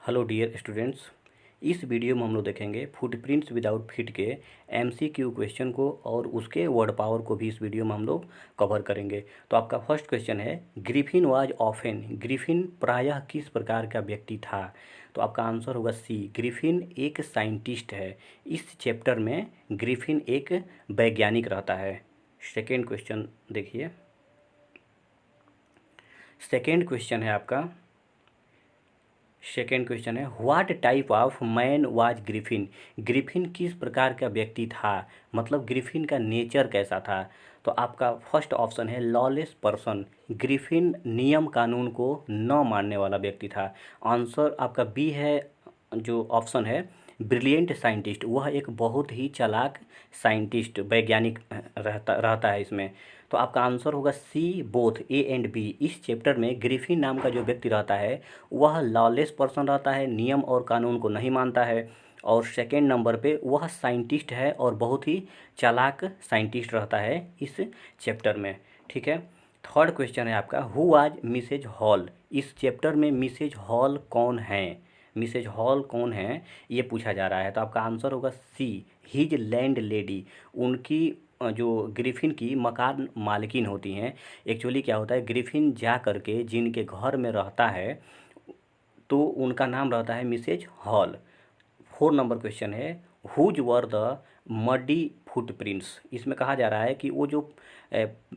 Hello dear students, इस video में हम लोग देखेंगे फुटप्रिंट्स विदाउट फीट के एमसीक्यू क्वेश्चन को और उसके वर्ड पावर को भी इस वीडियो में हम लोग कवर करेंगे। तो आपका फर्स्ट क्वेश्चन है, ग्रिफिन वाज ऑफेन, ग्रिफिन प्रायः किस प्रकार का व्यक्ति था। तो आपका आंसर होगा सी, ग्रिफिन एक साइंटिस्ट है। इस चैप्टर में ग्रिफिन एक वैज्ञानिक रहता है। सेकेंड क्वेश्चन देखिए, सेकेंड क्वेश्चन है आपका, सेकेंड क्वेश्चन है, what type of man was Griffin, Griffin किस प्रकार का व्यक्ति था, मतलब ग्रिफिन का नेचर कैसा था। तो आपका फर्स्ट ऑप्शन है लॉलेस पर्सन, ग्रिफिन नियम कानून को न मानने वाला व्यक्ति था। आंसर आपका बी है, जो ऑप्शन है ब्रिलियंट साइंटिस्ट, वह एक बहुत ही चालाक साइंटिस्ट वैज्ञानिक रहता है इसमें। तो आपका आंसर होगा सी, बोथ ए एंड बी। इस चैप्टर में ग्रिफिन नाम का जो व्यक्ति रहता है वह लॉलेस पर्सन रहता है, नियम और कानून को नहीं मानता है। और सेकेंड नंबर पे वह साइंटिस्ट है और बहुत ही चालाक साइंटिस्ट रहता है इस चैप्टर में। ठीक है। थर्ड क्वेश्चन है आपका, हु आज मिसेज हॉल, इस चैप्टर में मिसेज हॉल कौन है, मिसेज हॉल कौन है ये पूछा जा रहा है। तो आपका आंसर होगा सी, हिज लैंड लेडी, उनकी जो ग्रिफिन की मकान मालकिन होती हैं। एक्चुअली क्या होता है, ग्रिफिन जा करके जिनके घर में रहता है तो उनका नाम रहता है Mrs Hall. Four number question है, whose were the muddy footprints, इसमें कहा जा रहा है कि वो जो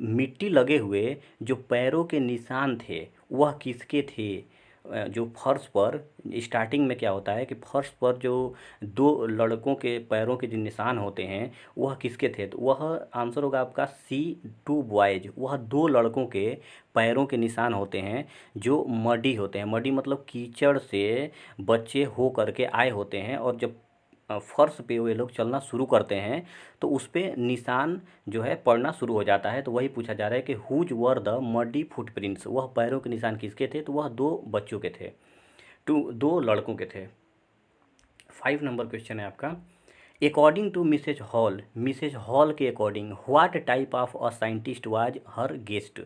मिट्टी लगे हुए जो पैरों के निशान थे वह किसके थे। जो फर्श पर स्टार्टिंग में क्या होता है कि फर्श पर जो दो लड़कों के पैरों के जो निशान होते हैं वह किसके थे। तो वह आंसर होगा आपका सी, टू बॉयज, वह दो लड़कों के पैरों के निशान होते हैं जो मडी होते हैं। मडी मतलब कीचड़ से बच्चे हो करके आए होते हैं और जब फर्श पे वे लोग चलना शुरू करते हैं तो उस पे निशान जो है पड़ना शुरू हो जाता है। तो वही पूछा जा रहा है कि whose were the muddy footprints, वह पैरों के निशान किसके थे। तो वह दो बच्चों के थे, दो लड़कों के थे। फाइव नंबर क्वेश्चन है आपका, according to Mrs Hall, Mrs Hall के according what type of a scientist was her guest.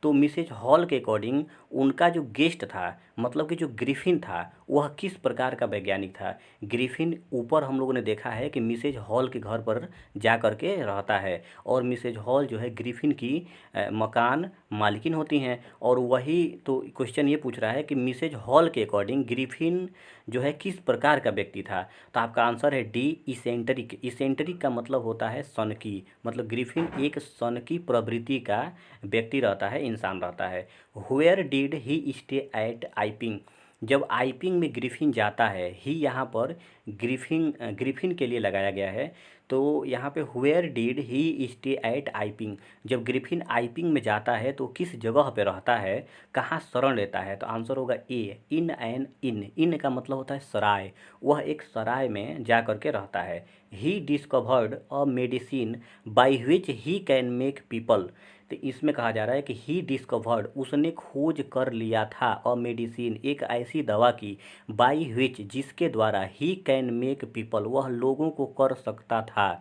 तो मिसेज हॉल के अकॉर्डिंग उनका जो गेस्ट था, मतलब कि जो ग्रिफिन था वह किस प्रकार का वैज्ञानिक था। ग्रिफिन ऊपर हम लोगों ने देखा है कि मिसेज हॉल के घर पर जा कर के रहता है और मिसेज हॉल जो है ग्रिफिन की मकान मालकिन होती हैं। और वही तो क्वेश्चन ये पूछ रहा है कि मिसेज हॉल के अकॉर्डिंग ग्रिफिन जो है किस प्रकार का व्यक्ति था। तो आपका आंसर है डी, इसेंट्रिक। इसेंट्रिक का मतलब होता है सनकी, मतलब ग्रिफिन एक सनकी प्रवृत्ति का व्यक्ति रहता है, इंसान रहता है। Where did he stay at Iping, जब आइपिंग में ग्रिफिन जाता है, ही यहाँ पर ग्रिफिन ग्रिफिन के लिए लगाया गया है। तो यहाँ पे where did he stay at Iping, जब ग्रिफिन आइपिंग में जाता है तो किस जगह पे रहता है, कहाँ शरण लेता है। तो आंसर होगा ए, इन एन इन। इन का मतलब होता है सराय, वह एक सराय में जा कर के रहता है। He discovered a medicine by which he can make people, तो इसमें कहा जा रहा है कि ही डिस्कवर्ड, उसने खोज कर लिया था, अ मेडिसिन एक ऐसी दवा की, बाई विच जिसके द्वारा ही कैन मेक पीपल वह लोगों को कर सकता था।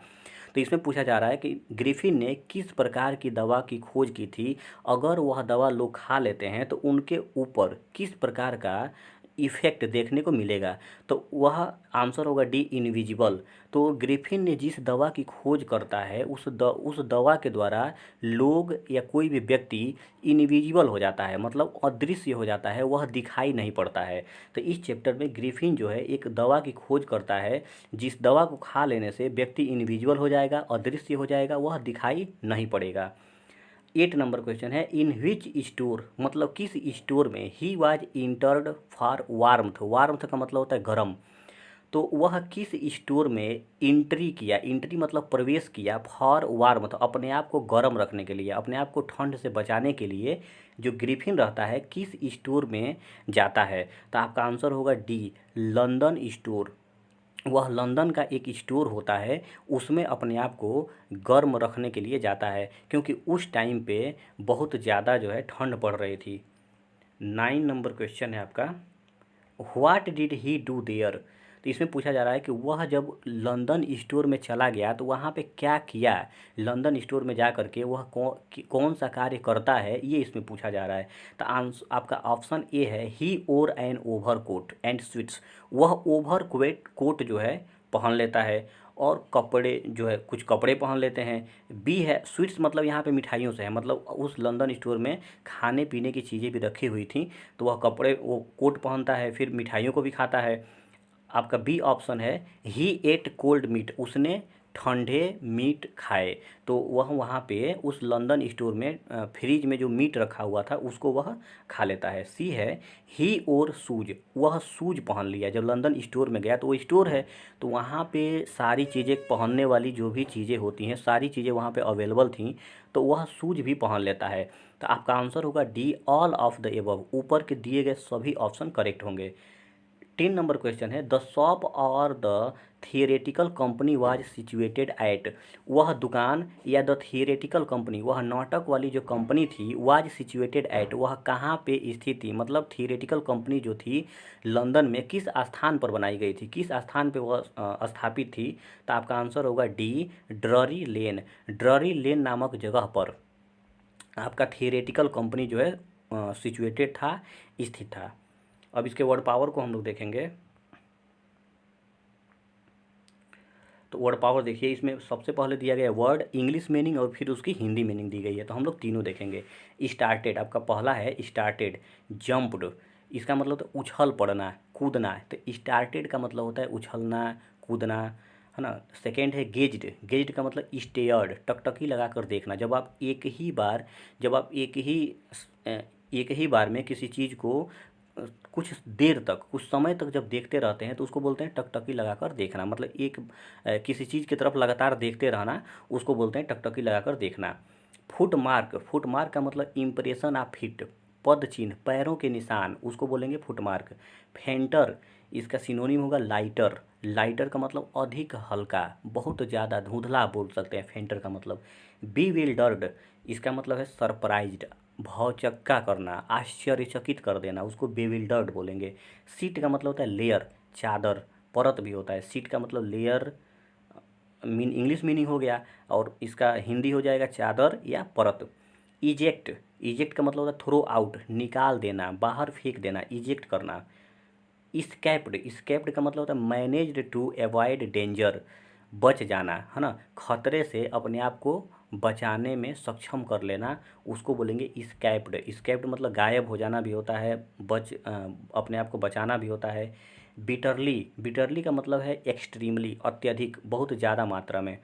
तो इसमें पूछा जा रहा है कि ग्रिफिन ने किस प्रकार की दवा की खोज की थी, अगर वह दवा लोग खा लेते हैं तो उनके ऊपर किस प्रकार का इफेक्ट देखने को मिलेगा। तो वह आंसर होगा डी, इनविजिबल। तो ग्रिफिन ने जिस दवा की खोज करता है उस दवा के द्वारा लोग या कोई भी व्यक्ति इनविजिबल हो जाता है, मतलब अदृश्य हो जाता है, वह दिखाई नहीं पड़ता है। तो इस चैप्टर में ग्रिफिन जो है एक दवा की खोज करता है जिस दवा को खा लेने से व्यक्ति इनविजिबल हो जाएगा, अदृश्य हो जाएगा, वह दिखाई नहीं पड़ेगा। एट नंबर क्वेश्चन है, इन विच स्टोर, मतलब किस स्टोर में he was entered for warmth, warmth का मतलब होता है गर्म। तो वह किस स्टोर में इंट्री किया, इंट्री मतलब प्रवेश किया, फॉर वार्मथ अपने आप को गर्म रखने के लिए, अपने आप को ठंड से बचाने के लिए जो ग्रिफिन रहता है किस स्टोर में जाता है। तो आपका आंसर होगा डी, लंदन स्टोर। वह लंदन का एक स्टोर होता है, उसमें अपने आप को गर्म रखने के लिए जाता है, क्योंकि उस टाइम पे बहुत ज़्यादा जो है ठंड पड़ रही थी। नाइन नंबर क्वेश्चन है आपका, what did he do their. तो तो इसमें पूछा जा रहा है कि वह जब लंदन स्टोर में चला गया तो वहाँ पे क्या किया, लंदन स्टोर में जा करके वह कौन सा कार्य करता है, ये इसमें पूछा जा रहा है। तो आंसर आपका ऑप्शन ए है, he wore an overcoat and sweets, वह ओवर कोट जो है पहन लेता है और कपड़े जो है कुछ कपड़े पहन लेते हैं। बी है स्वीट्स, मतलब यहाँ पे मिठाइयों से है, मतलब उस लंदन स्टोर में खाने पीने की चीज़ें भी रखी हुई थी, तो वह कपड़े वो कोट पहनता है, फिर मिठाइयों को भी खाता है। आपका बी ऑप्शन है, ही एट कोल्ड मीट, उसने ठंडे मीट खाए, तो वह वहाँ पे उस लंदन स्टोर में फ्रिज में जो मीट रखा हुआ था उसको वह खा लेता है। सी है, ही और शूज, वह शूज पहन लिया, जब लंदन स्टोर में गया तो वो स्टोर है तो वहाँ पे सारी चीज़ें पहनने वाली जो भी चीज़ें होती हैं सारी चीज़ें वहाँ पे अवेलेबल थी, तो वह शूज भी पहन लेता है। तो आपका आंसर होगा D, all of the above, ऊपर के दिए गए सभी ऑप्शन करेक्ट होंगे। 10 नंबर क्वेश्चन है, द शॉप और the theoretical company was situated at, वह दुकान या द थियरेटिकल कंपनी, वह नाटक वाली जो कंपनी थी, वाज सिचुएटेड एट, वह कहाँ पे स्थित थी, मतलब थियरेटिकल कंपनी जो थी लंदन में किस स्थान पर बनाई गई थी, किस स्थान पे वह स्थापित थी। तो आपका आंसर होगा डी, ड्ररी लेन, ड्ररी लेन नामक जगह पर आपका थियरेटिकल कंपनी जो है सिचुएटेड था, स्थित था। अब इसके वर्ड पावर को हम लोग देखेंगे, तो वर्ड पावर देखिए, इसमें सबसे पहले दिया गया वर्ड इंग्लिश मीनिंग और फिर उसकी हिंदी मीनिंग दी गई है, तो हम लोग तीनों देखेंगे। स्टार्टेड, आपका पहला है स्टार्टेड, जंप्ड, इसका मतलब तो उछल पड़ना, कूदना, तो स्टार्टेड का मतलब होता है उछलना, कूदना, है ना। सेकेंड है गेज्ड, गेज्ड का मतलब स्टेयर्ड, टकटकी लगा कर देखना, जब आप एक ही बार में किसी चीज़ को कुछ देर तक, कुछ समय तक जब देखते रहते हैं तो उसको बोलते हैं टकटकी लगाकर देखना, मतलब किसी चीज़ की तरफ लगातार देखते रहना, उसको बोलते हैं टकटकी लगाकर देखना। फुट मार्क, फुट मार्क का मतलब इम्प्रेशन ऑफ फीट, पद चिन्ह, पैरों के निशान, उसको बोलेंगे फुट मार्क। फेंटर, इसका सिनोनिम होगा लाइटर, लाइटर का मतलब अधिक हल्का, बहुत ज़्यादा धुंधला बोल सकते हैं फेंटर का मतलब। बीविल्डर्ड, इसका मतलब है सरप्राइज्ड, भौचक्का करना, आश्चर्यचकित कर देना, उसको बेविल्डर्ड बोलेंगे। सीट का मतलब होता है लेयर, चादर, परत भी होता है, सीट का मतलब लेयर इंग्लिश मीनिंग हो गया, और इसका हिंदी हो जाएगा चादर या परत। इजेक्ट, इजेक्ट का मतलब होता है थ्रो आउट, निकाल देना, बाहर फेंक देना, इजेक्ट करना। स्केप्ड, स्केप्ड का मतलब होता है मैनेज्ड टू अवॉइड डेंजर, बच जाना, है ना, खतरे से अपने आप को बचाने में सक्षम कर लेना, उसको बोलेंगे स्केप्ड। स्केप्ड मतलब गायब हो जाना भी होता है, अपने आप को बचाना भी होता है। बिटरली, बिटरली का मतलब है एक्सट्रीमली, अत्यधिक, बहुत ज़्यादा मात्रा में।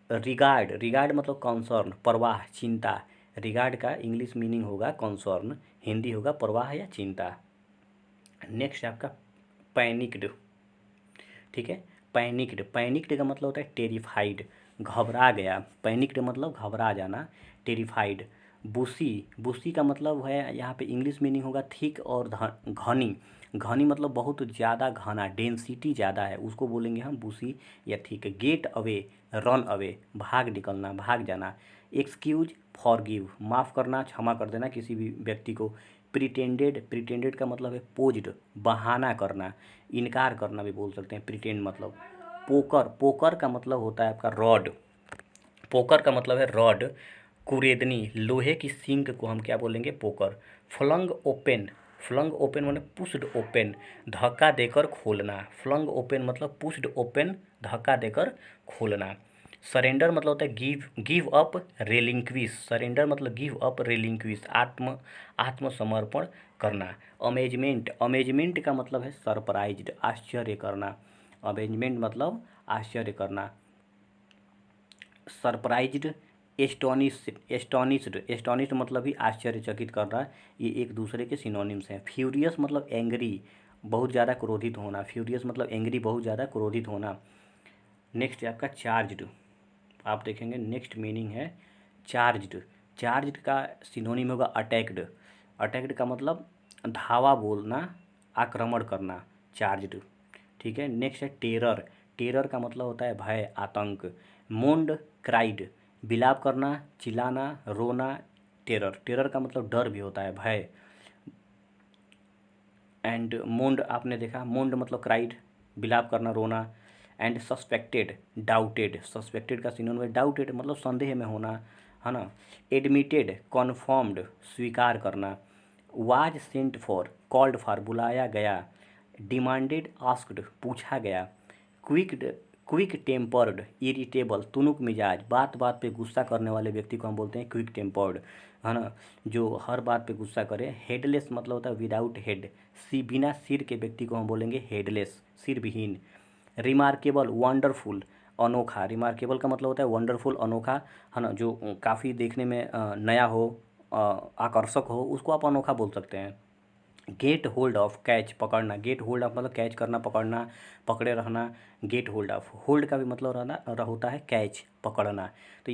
रिगार्ड, रिगार्ड मतलब कंसर्न, परवाह, चिंता, रिगार्ड का इंग्लिश मीनिंग होगा कंसर्न, हिंदी होगा परवाह या चिंता। नेक्स्ट है आपका पैनिक्ड, ठीक है। पैनिक्ड, पैनिक्ड का मतलब होता है टेरिफाइड, घबरा गया, पैनिक्ड मतलब घबरा जाना, टेरिफाइड। बुशी, बुशी का मतलब है यहाँ पे इंग्लिश मीनिंग होगा थिक और घनी, घनी मतलब बहुत ज़्यादा घना, डेंसिटी ज़्यादा है, उसको बोलेंगे हम बुशी या thick. Get away, run away, भाग निकलना, भाग जाना। एक्सक्यूज, फॉरगिव, माफ़ करना, क्षमा कर देना किसी भी व्यक्ति को। प्रिटेंडेड, प्रिटेंडेड का मतलब है पोज्ड, बहाना करना, इनकार करना भी बोल सकते हैं प्रिटेंड मतलब। पोकर, पोकर का मतलब होता है आपका रॉड, पोकर का मतलब है रॉड। कुरेदनी, लोहे की सिंक को हम क्या बोलेंगे, poker. Flung open, flung open मतलब पुश्ड ओपन, धक्का देकर खोलना, फ्लंग ओपन मतलब पुश्ड ओपन, धक्का देकर खोलना। सरेंडर मतलब होता है गिव अप, रेलिंक्विश, सरेंडर मतलब गिव अप, रेलिंक्विश, आत्मसमर्पण करना। अमेजमेंट, अमेजमेंट का मतलब है सरप्राइज्ड, आश्चर्य करना, अमेजमेंट मतलब आश्चर्य करना। सरप्राइज्ड, एस्टोनिश्ड, एस्टोनिश्ड मतलब भी आश्चर्यचकित कर रहा है, ये एक दूसरे के सिनोनिम्स हैं। फ्यूरियस मतलब एंग्री, बहुत ज़्यादा क्रोधित होना, फ्यूरियस मतलब एंग्री, बहुत ज़्यादा क्रोधित होना। नेक्स्ट है आपका चार्ज्ड, आप देखेंगे नेक्स्ट मीनिंग है चार्ज्ड, चार्ज्ड का सिनोनिम होगा अटैक्ड, अटैक्ड का मतलब धावा बोलना, आक्रमण करना, चार्ज्ड, ठीक है। नेक्स्ट है टेरर, टेरर का मतलब होता है भय, आतंक। मोन्ड, क्राइड, बिलाप करना, चिल्लाना, रोना, टेरर, टेरर का मतलब डर भी होता है, भय। एंड मोन्ड आपने देखा, मोन्ड मतलब क्राइड, बिलाप करना, रोना। एंड सस्पेक्टेड, डाउटेड, सस्पेक्टेड का सिनोनिम है डाउटेड, मतलब संदेह में होना, है ना। एडमिटेड, कन्फर्म्ड, स्वीकार करना। Was sent for, called for, बुलाया गया। डिमांडेड, आस्क्ड, पूछा गया। क्विक्ड, क्विक टेम्पर्ड, इरिटेबल, तुनुक मिजाज, बात बात पे गुस्सा करने वाले व्यक्ति को हम बोलते हैं क्विक टेम्पर्ड, है ना, जो हर बात पे गुस्सा करे। हेडलेस मतलब होता है विदाउट हेड, बिना सिर के व्यक्ति को हम बोलेंगे हेडलेस, सिर विहीन। रिमार्केबल, वंडरफुल, अनोखा, रिमार्केबल का मतलब होता है वंडरफुल, अनोखा, है ना, जो काफ़ी देखने में नया हो, आकर्षक हो, उसको आप अनोखा बोल सकते हैं। गेट होल्ड ऑफ, कैच, पकड़ना, गेट होल्ड ऑफ मतलब कैच करना, पकड़ना, पकड़े रहना। गेट होल्ड ऑफ, होल्ड का भी मतलब रहना होता है कैच, पकड़ना। तो